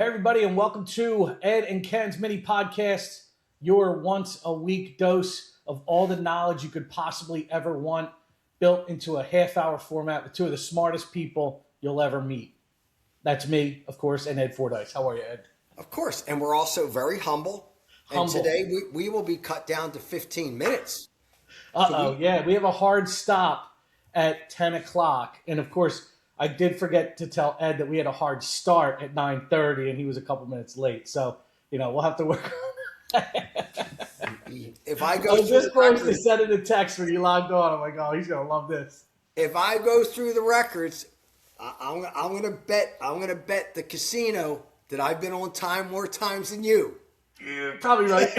Hey, everybody, and welcome to Ed and Ken's mini podcast, your once a week dose of all the knowledge you could possibly ever want, built into a half hour format with two of the smartest people you'll ever meet. That's me, of course, and Ed Fordyce. How are you, Ed? Of course. And we're also very humble. And Humble. today we will be cut down to 15 minutes. So Uh-oh, yeah, we have a hard stop at 10 o'clock. And, of course, I did forget to tell Ed that we had a hard start at 9:30, and he was a couple minutes late. So, we'll have to work. if I I go was through just the close to records, sending a text when you logged on. I'm like, oh, he's gonna love this. if I go through the records, I'm gonna bet the casino that I've been on time more times than you. You're probably right.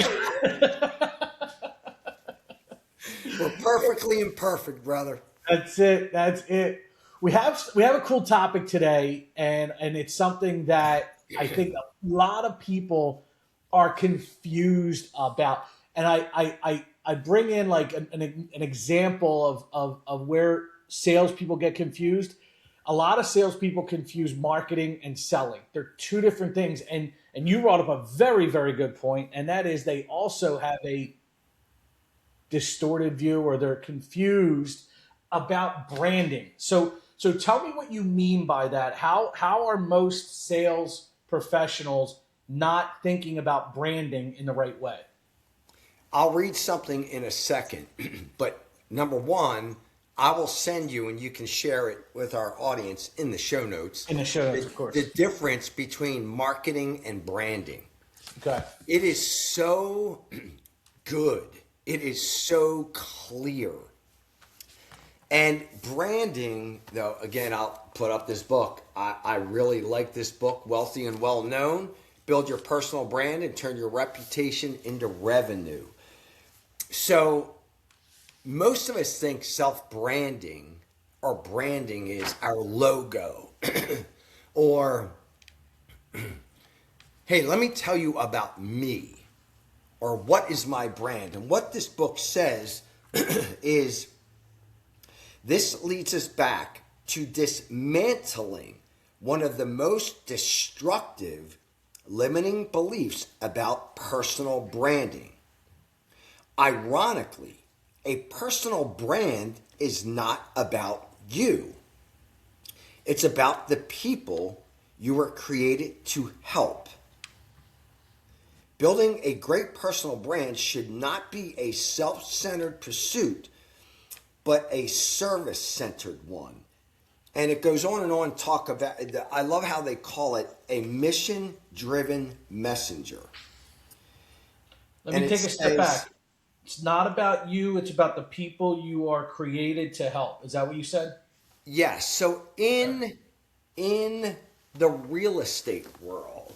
We're perfectly imperfect, brother. That's it. That's it. We have a cool topic today, and it's something that I think a lot of people are confused about. And I bring in like an example of where salespeople get confused. A lot of salespeople confuse marketing and selling. They're two different things. And you brought up a very, very good point, and that is they also have a distorted view, or they're confused about branding. So tell me what you mean by that. How are most sales professionals not thinking about branding in the right way? I'll read something in a second, but number one, I will send you and you can share it with our audience in the show notes. In the show notes, The, of course. the difference between marketing and branding. Okay. It is so good. It is so clear. And branding, though, again, I'll put up this book. I really like this book, Wealthy and Well Known. Build your personal brand and turn your reputation into revenue. So most of us think self-branding or branding is our logo. Or, hey, let me tell you about me. Or what is my brand? And what this book says is this leads us back to dismantling one of the most destructive limiting beliefs about personal branding. Ironically, a personal brand is not about you. It's about the people you were created to help. Building a great personal brand should not be a self-centered pursuit, but a service-centered one. And it goes on and on talk about, I love how they call it a mission-driven messenger. Let me take a step back. It's not about you, it's about the people you are created to help. Is that what you said? Yes. So in the real estate world,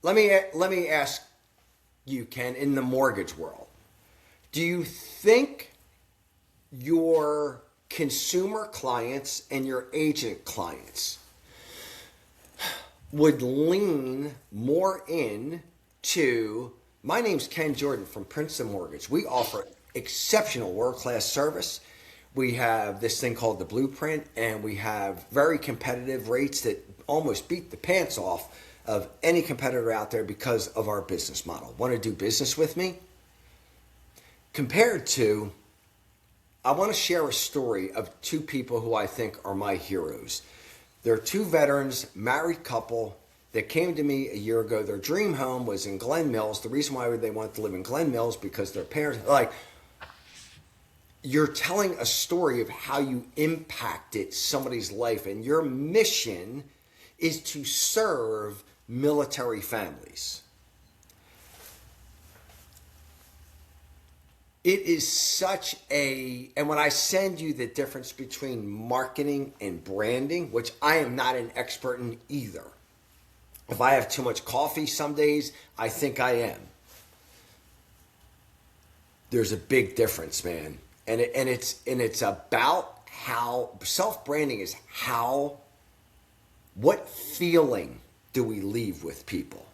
let me ask you, Ken, in the mortgage world, do you think your consumer clients and your agent clients would lean more in to, my name's Ken Jordan from Princeton Mortgage. We offer exceptional world-class service. We have this thing called the Blueprint, and we have very competitive rates that almost beat the pants off of any competitor out there because of our business model. Want to do business with me? Compared to, I want to share a story of two people who I think are my heroes. They're two veterans, married couple that came to me a year ago. Their dream home was in Glen Mills. The reason why they wanted to live in Glen Mills because their parents, like, you're telling a story of how you impacted somebody's life, and your mission is to serve military families. It is such a, and when I send you the difference between marketing and branding, which I am not an expert in either. If I have too much coffee some days, I think I am. There's a big difference, man. And it's about how self-branding is what feeling do we leave with people?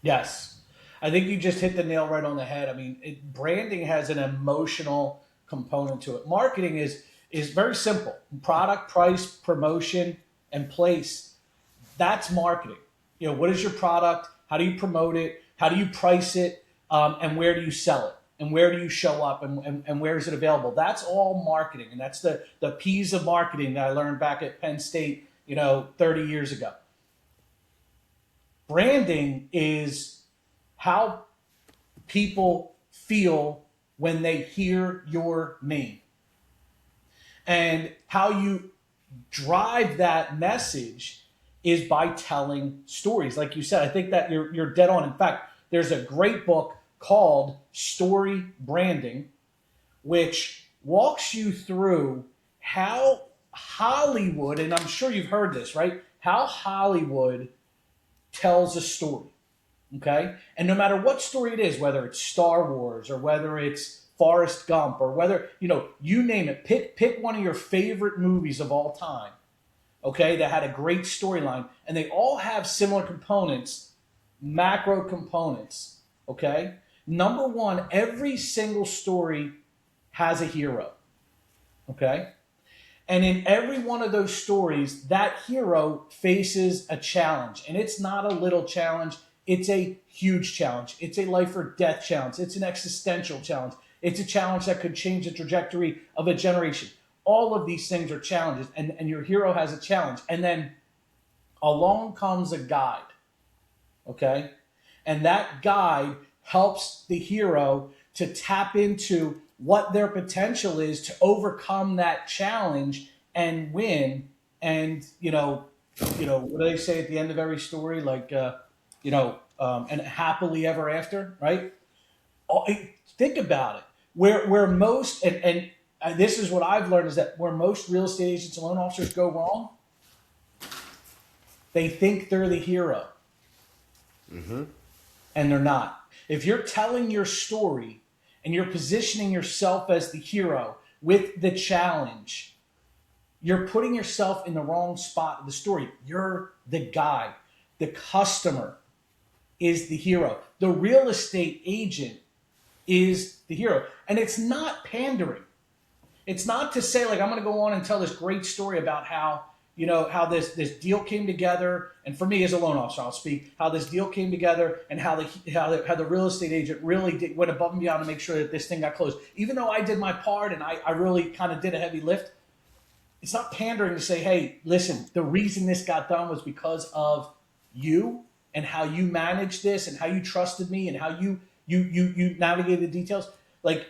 Yes. I think you just hit the nail right on the head. I mean, branding has an emotional component to it. Marketing is very simple. Product, price, promotion, and place. That's marketing. What is your product? How do you promote it? How do you price it? And where do you sell it? And where do you show up? And where is it available? That's all marketing. And that's the P's of marketing that I learned back at Penn State, 30 years ago. Branding is how people feel when they hear your name, and how you drive that message is by telling stories. Like you said, I think that you're dead on. In fact, there's a great book called Story Branding, which walks you through how Hollywood, and I'm sure you've heard this, right? How Hollywood tells a story. Okay? And no matter what story it is, whether it's Star Wars or whether it's Forrest Gump or whether, you name it, pick one of your favorite movies of all time, okay, that had a great storyline, and they all have similar components, macro components, okay? Number one, every single story has a hero, okay? And in every one of those stories, that hero faces a challenge. And it's not a little challenge. It's a huge challenge. It's a life or death challenge. It's an existential challenge. It's a challenge that could change the trajectory of a generation. All of these things are challenges. And your hero has a challenge. And then along comes a guide. Okay? And that guide helps the hero to tap into what their potential is to overcome that challenge and win. And what do they say at the end of every story? Like, and happily ever after, right? Think about it. Where most and this is what I've learned is that where most real estate agents and loan officers go wrong, they think they're the hero, and they're not. If you're telling your story and you're positioning yourself as the hero with the challenge, you're putting yourself in the wrong spot of the story. You're the guy. The customer is the hero. The real estate agent is the hero. And it's not pandering. It's not to say, like, I'm going to go on and tell this great story about how, how this deal came together. And for me as a loan officer, I'll speak how this deal came together and how the real estate agent really went above and beyond to make sure that this thing got closed. Even though I did my part and I really kind of did a heavy lift, it's not pandering to say, hey, listen, the reason this got done was because of you and how you managed this and how you trusted me and how you navigated the details. Like,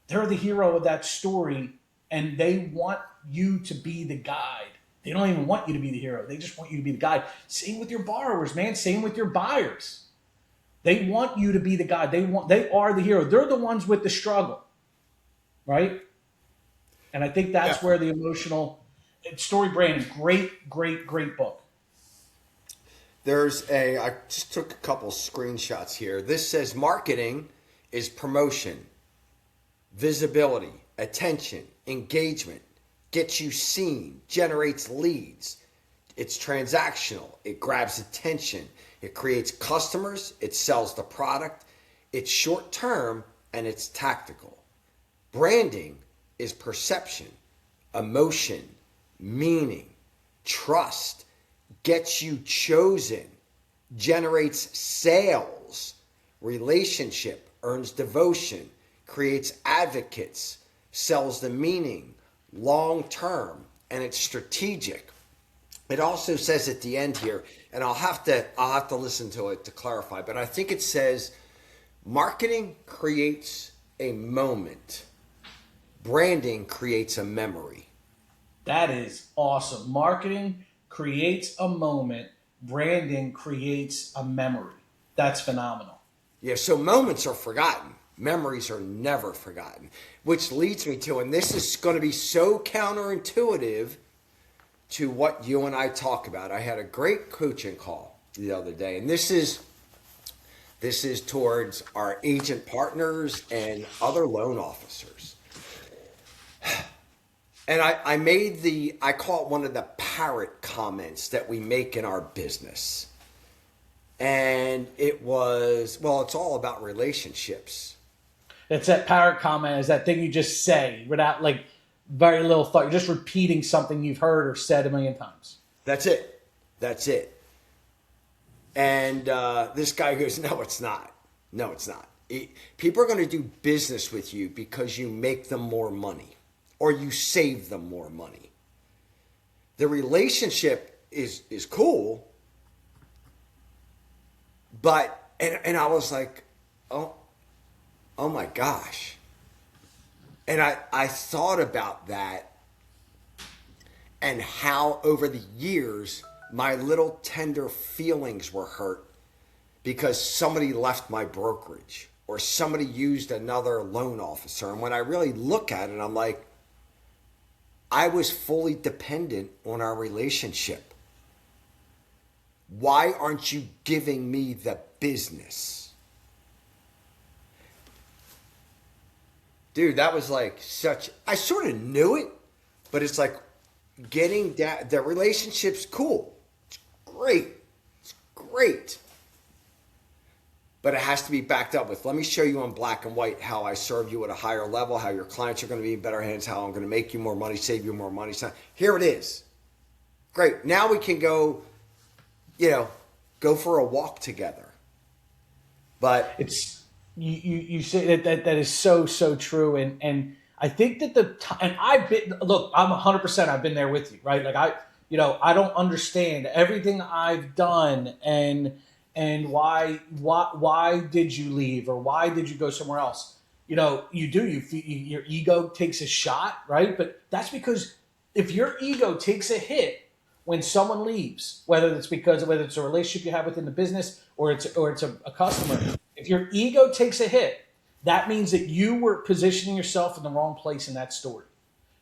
they're the hero of that story, and they want you to be the guide. They don't even want you to be the hero. They just want you to be the guide. Same with your borrowers, man. Same with your buyers. They want you to be the guide. They are the hero. They're the ones with the struggle, right? And I think that's where the emotional story branding, great book. I just took a couple screenshots here. This says marketing is promotion, visibility, attention, engagement, gets you seen, generates leads. It's transactional. It grabs attention. It creates customers. It sells the product. It's short term and it's tactical. Branding is perception, emotion, meaning, trust, gets you chosen, generates sales, relationship, earns devotion, creates advocates, sells the meaning, long term, and it's strategic. It also says at the end here, and I'll have to listen to it to clarify, but I think it says marketing creates a moment. Branding creates a memory. That is awesome. Marketing creates a moment. Branding creates a memory. That's phenomenal. Yeah, so moments are forgotten. Memories are never forgotten, which leads me to, and this is going to be so counterintuitive to what you and I talk about. I had a great coaching call the other day, and this is towards our agent partners and other loan officers. And I call it one of the parrot comments that we make in our business. And it was, well, it's all about relationships. It's that parrot comment, is that thing you just say without very little thought. You're just repeating something you've heard or said a million times. That's it. That's it. And this guy goes, no, it's not. No, it's not. People are going to do business with you because you make them more money or you save them more money. The relationship is cool, but, and I was like, oh my gosh. And I thought about that and how over the years my little tender feelings were hurt because somebody left my brokerage or somebody used another loan officer. And when I really look at it, I'm like, I was fully dependent on our relationship. Why aren't you giving me the business? Dude, that was like I sort of knew it, but it's like getting that, the relationship's cool. It's great. It's great. But it has to be backed up with, let me show you on black and white how I serve you at a higher level, how your clients are going to be in better hands, how I'm going to make you more money, save you more money. So here it is. Great. Now we can go, go for a walk together. But It's you say that is so true, and I think that and I've been, look, I'm 100%, I've been there with you, right? Like I don't understand everything I've done, and why did you leave, or why did you go somewhere else? Your ego takes a shot, right? But that's because if your ego takes a hit when someone leaves, whether it's a relationship you have within the business or it's a customer, if your ego takes a hit, that means that you were positioning yourself in the wrong place in that story.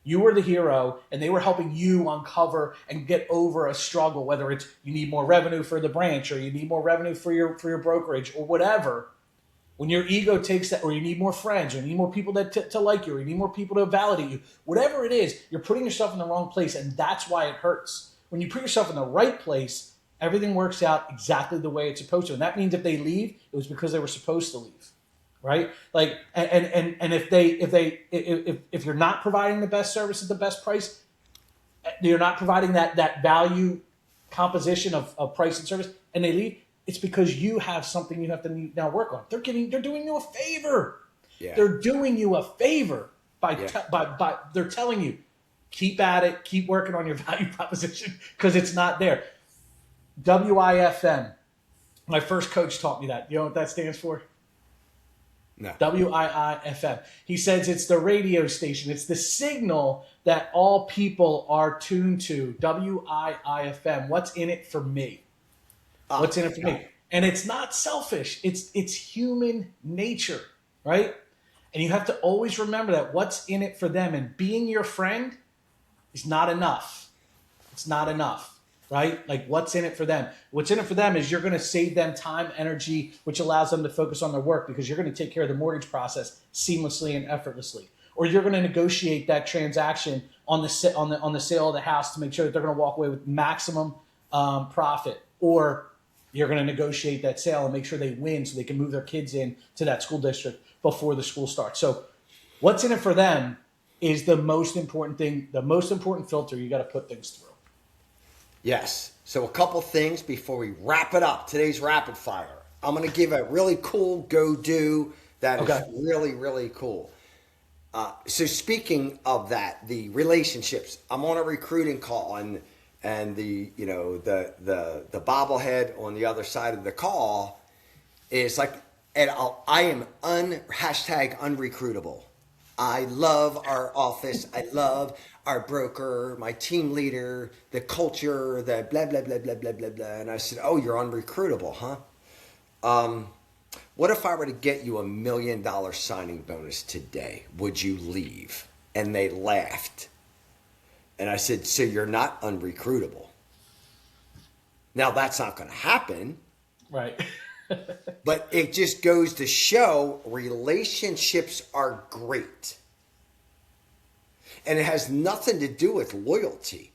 You were the hero, and they were helping you uncover and get over a struggle, whether it's you need more revenue for the branch, or you need more revenue for your brokerage, or whatever. When your ego takes that, or you need more friends, or you need more people to like you, or you need more people to validate you, whatever it is, you're putting yourself in the wrong place, and that's why it hurts. When you put yourself in the right place, everything works out exactly the way it's supposed to. And that means if they leave, it was because they were supposed to leave. Right? Like, and if you're not providing the best service at the best price, you're not providing that value composition of price and service, and they leave, it's because you have something you have to now work on. They're doing you a favor. yeah. They're doing you a favor by they're telling you, keep at it, keep working on your value proposition, because it's not there. WIFM. My first coach taught me that. You know what that stands for? No. WIIFM. He says it's the radio station. It's the signal that all people are tuned to. WIIFM. What's in it for me? What's in it for me? And it's not selfish. It's human nature, right? And you have to always remember that what's in it for them, and being your friend is not enough. It's not enough. Right? Like, what's in it for them? What's in it for them is you're going to save them time, energy, which allows them to focus on their work, because you're going to take care of the mortgage process seamlessly and effortlessly. Or you're going to negotiate that transaction on the sale of the house to make sure that they're going to walk away with maximum profit. Or you're going to negotiate that sale and make sure they win so they can move their kids in to that school district before the school starts. So what's in it for them is the most important thing, the most important filter you got to put things through. Yes. So a couple things before we wrap it up. Today's rapid fire. I'm going to give a really cool go-do that is really, really cool. So speaking of that, the relationships, I'm on a recruiting call, and the bobblehead on the other side of the call is like, and I am hashtag unrecruitable. I love our office. I love our broker, my team leader, the culture, the blah, blah, blah, blah, blah, blah, blah. And I said, oh, you're unrecruitable, huh? What if I were to get you $1 million signing bonus today? Would you leave? And they laughed. And I said, so you're not unrecruitable. Now, that's not going to happen. Right. But it just goes to show relationships are great. And it has nothing to do with loyalty.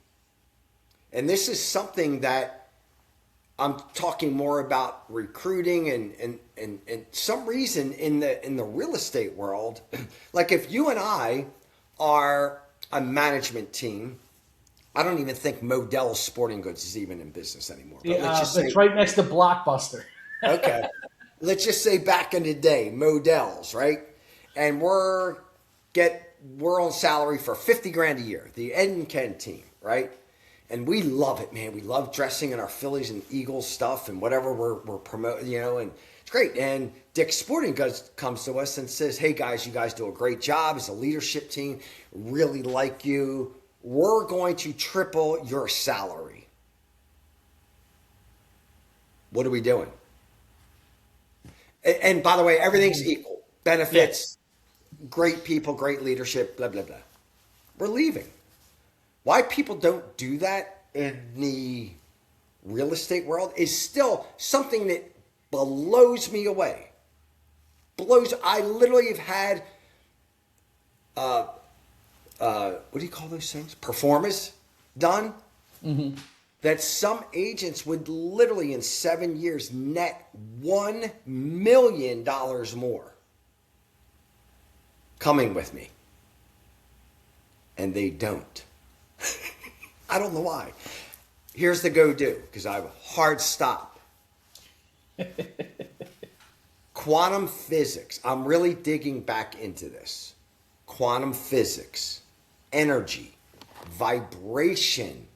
And this is something that I'm talking more about recruiting and some reason in the real estate world. Like, if you and I are a management team I don't even think Modell's Sporting Goods is even in business anymore. But let's Yeah, just say, it's right next to Blockbuster. okay, let's just say back in the day, Modell's, right? And we're on salary for 50 grand a year, the Ed and Ken team, right? And we love it, man. We love dressing in our Phillies and Eagles stuff and whatever we're promoting, and it's great. And Dick's Sporting Goods comes to us and says, hey, guys, you guys do a great job as a leadership team. Really like you. We're going to triple your salary. What are we doing? And by the way, everything's equal. Benefits, great people, great leadership, blah, blah, blah. We're leaving. Why people don't do that in the real estate world is still something that blows me away. I literally have had, what do you call those things? Performers done. Mm-hmm. That some agents would literally in 7 years net $1 million more coming with me. And they don't. I don't know why. Here's the go-do, because I have a hard stop. Quantum physics. I'm really digging back into this. Quantum physics, energy, vibration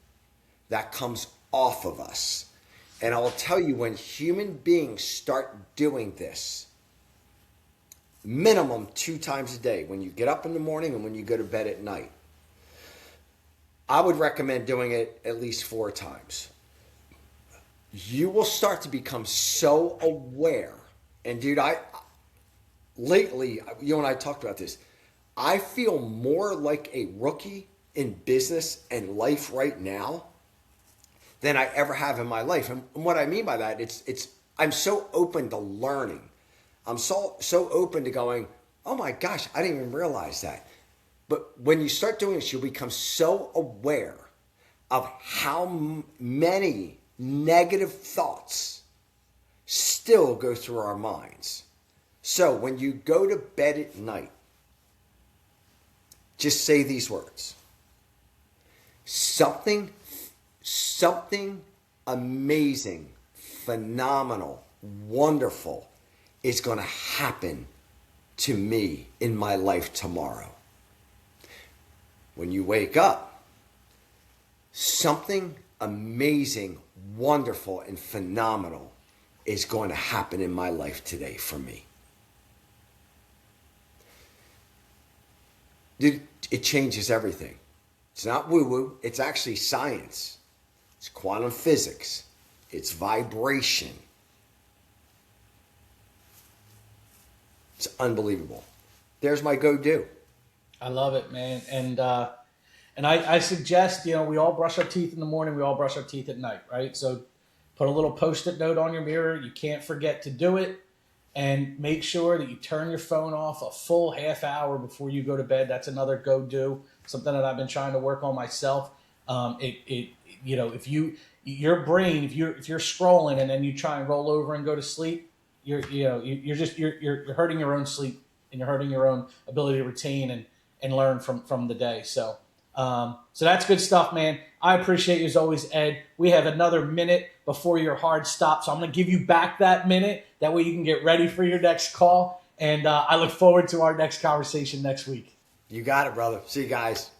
that comes off of us. And I'll tell you, when human beings start doing this, minimum 2 times a day, when you get up in the morning and when you go to bed at night, I would recommend doing it at least 4 times. You will start to become so aware. And dude, lately, you and I talked about this. I feel more like a rookie in business and life right now than I ever have in my life. And what I mean by that, it's I'm so open to learning. I'm so open to going, oh my gosh, I didn't even realize that. But when you start doing this, you become so aware of how many negative thoughts still go through our minds. So when you go to bed at night, just say these words. Something amazing, phenomenal, wonderful is going to happen to me in my life tomorrow. When you wake up, something amazing, wonderful, and phenomenal is going to happen in my life today for me. Dude, it changes everything. It's not woo-woo. It's actually science. It's quantum physics. It's vibration. It's unbelievable. There's my go-do. I love it, man. And I suggest, we all brush our teeth in the morning. We all brush our teeth at night, right? So put a little Post-it note on your mirror. You can't forget to do it. And make sure that you turn your phone off a full half hour before you go to bed. That's another go-do. Something that I've been trying to work on myself. If your brain, if you're scrolling and then you try and roll over and go to sleep, you're hurting your own sleep and you're hurting your own ability to retain and learn from the day. So that's good stuff, man. I appreciate you as always, Ed. We have another minute before your hard stop, so I'm going to give you back that minute. That way you can get ready for your next call. And I look forward to our next conversation next week. You got it, brother. See you guys.